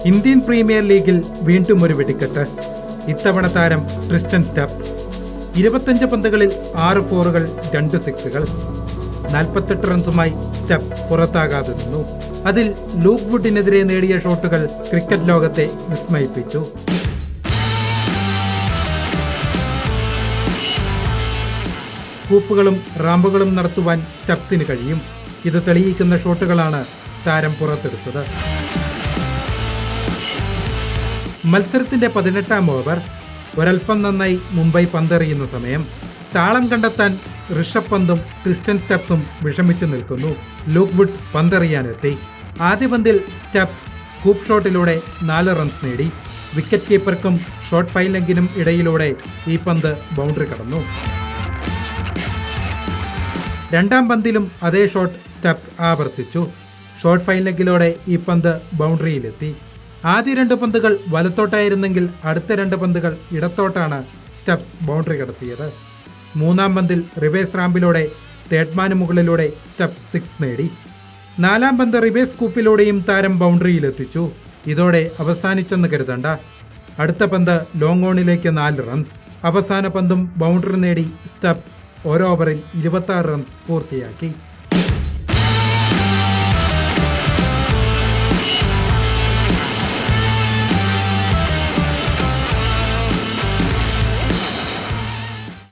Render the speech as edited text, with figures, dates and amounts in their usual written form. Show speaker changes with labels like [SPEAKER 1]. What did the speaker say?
[SPEAKER 1] Indian premier ലീഗിൽ വീണ്ടും ഒരു വെടിക്കെട്ട്. ഇത്തവണ താരം ട്രിസ്റ്റൻ സ്റ്റബ്സ്. 25 പന്തുകളിൽ 6 ഫോറുകൾ, 2 സിക്സുകൾ. 48 റൺസുമായി സ്റ്റബ്സ് പുറത്താകാതെ നിന്നു. അതിൽ ലൂക്ക് വുഡിനെതിരെ നേടിയ ഷോട്ടുകൾ ക്രിക്കറ്റ് ലോകത്തെ വിസ്മയിപ്പിച്ചു. സ്കൂപ്പുകളും റാമ്പുകളും നടത്തുവാൻ സ്റ്റബ്സിന് കഴിയും. ഇത് തെളിയിക്കുന്ന ഷോട്ടുകളാണ് താരം പുറത്തെടുത്തത്. മത്സരത്തിന്റെ 18ാം ഓവർ. ഒരൽപ്പം നന്നായി മുംബൈ പന്തെറിയുന്ന സമയം. താളം കണ്ടെത്താൻ ഋഷഭ് പന്തും ട്രിസ്റ്റൻ സ്റ്റബ്സും വിഷമിച്ചു നിൽക്കുന്നു. ലൂക്ക് വുഡ് പന്തെറിയാനെത്തി. ആദ്യ പന്തിൽ സ്റ്റബ്സ് സ്കൂപ്പ് ഷോട്ടിലൂടെ 4 റൺസ് നേടി. വിക്കറ്റ് കീപ്പർക്കും ഷോട്ട് ഫൈലങ്കിനും ഇടയിലൂടെ ഈ പന്ത് ബൗണ്ടറി കടന്നു. രണ്ടാം പന്തിലും അതേ ഷോട്ട് സ്റ്റബ്സ് ആവർത്തിച്ചു. ഷോട്ട് ഫൈലങ്കിലൂടെ ഈ പന്ത് ബൗണ്ടറിയിലെത്തി. ആദ്യ 2 പന്തുകൾ വലത്തോട്ടായിരുന്നെങ്കിൽ അടുത്ത 2 പന്തുകൾ ഇടത്തോട്ടാണ് സ്റ്റബ്സ് ബൗണ്ടറി കടത്തിയത്. മൂന്നാം പന്തിൽ റിവേഴ്സ് റാമ്പിലൂടെ തേഡ്മാന് മുകളിലൂടെ സ്റ്റബ്സ് 6 നേടി. 4ാം പന്ത് റിവേഴ്സ് സ്കൂപ്പിലൂടെയും താരം ബൗണ്ടറിയിലെത്തിച്ചു. ഇതോടെ അവസാനിച്ചെന്ന് കരുതണ്ട. അടുത്ത പന്ത് ലോങ് ഓണിലേക്ക് 4 റൺസ്. അവസാന പന്തും ബൗണ്ടറി നേടി സ്റ്റബ്സ് ഓരോവറിൽ 26 റൺസ് പൂർത്തിയാക്കി.